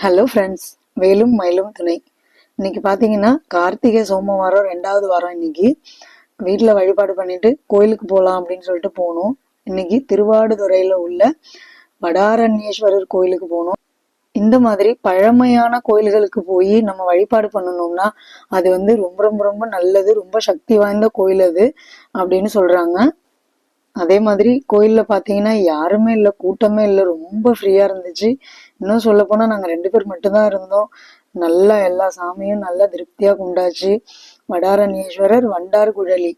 Hello friends, வேலும் மயிலும் துணை. இன்னைக்கு பார்த்தீங்கன்னா கார்த்திகை சோமவாரம் 2வது வாரம். இன்னைக்கு வீட்டில் வழிபாடு பண்ணிட்டு கோயிலுக்கு போகலாம் அப்படின்னு சொல்லிட்டு போனோம். இன்னைக்கு திருவாடுதுறையில் உள்ள வடாரண்யேஸ்வரர் கோயிலுக்கு போனோம். இந்த மாதிரி பழமையான கோயில்களுக்கு போய் நம்ம வழிபாடு பண்ணணும்னா அது ரொம்ப ரொம்ப ரொம்ப நல்லது, ரொம்ப சக்தி வாய்ந்த கோயில் அது அப்படின்னு சொல்றாங்க. அதே மாதிரி கோயில்ல பாத்தீங்கன்னா யாருமே இல்லை, கூட்டமே இல்லை, ரொம்ப ஃப்ரீயா இருந்துச்சு. இன்னும் சொல்ல போனா நாங்க 2 பேர் மட்டும்தான் இருந்தோம். நல்லா எல்லா சாமியும் நல்லா திருப்தியா கும்பிட்டாச்சு. வடாரண்யேஸ்வரர், வண்டார் குழலி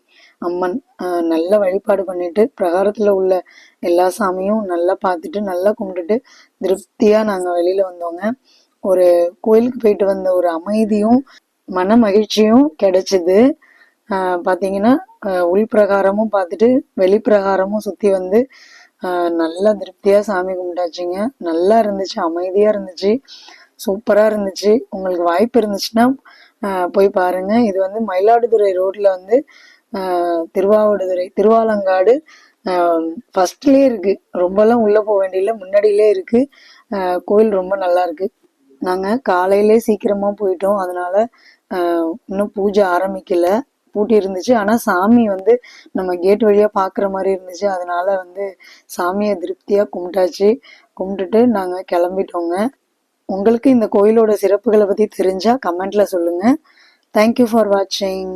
அம்மன் நல்ல வழிபாடு பண்ணிட்டு பிரகாரத்துல உள்ள எல்லா சாமியும் நல்லா பார்த்துட்டு நல்லா கும்பிட்டுட்டு திருப்தியா நாங்க வெளியில வந்தோங்க. ஒரு கோயிலுக்கு போயிட்டு வந்த ஒரு அமைதியும் மன மகிழ்ச்சியும் கிடைச்சது. பாத்தீங்கன்னா உள் பிரகாரமும் பார்த்துட்டு வெளிப்பிரகாரமும் சுத்தி வந்து நல்லா திருப்தியா சாமி கும்பிட்டாச்சுங்க. நல்லா இருந்துச்சு, அமைதியா இருந்துச்சு, சூப்பரா இருந்துச்சு. உங்களுக்கு வாய்ப்பு இருந்துச்சுன்னா போய் பாருங்க. இது மயிலாடுதுறை ரோட்ல திருவாலங்காடு ஃபர்ஸ்ட்லயே இருக்கு. ரொம்பலாம் உள்ள போக வேண்டியதில்லை, முன்னாடியிலே இருக்கு. கோயில் ரொம்ப நல்லா இருக்கு. நாங்க காலையிலே சீக்கிரமா போயிட்டோம், அதனால இன்னும் பூஜை ஆரம்பிக்கல, பூட்டி இருந்துச்சு. ஆனா சாமி நம்ம கேட் வழியா பாக்குற மாதிரி இருந்துச்சு. அதனால சாமியை திருப்தியா கும்பிட்டாச்சு. கும்பிட்டுட்டு நாங்க கிளம்பிட்டோங்க. உங்களுக்கு இந்த கோயிலோட சிறப்புகளை பத்தி தெரிஞ்சா கமெண்ட்ல சொல்லுங்க. தேங்க்யூ ஃபார் வாட்சிங்.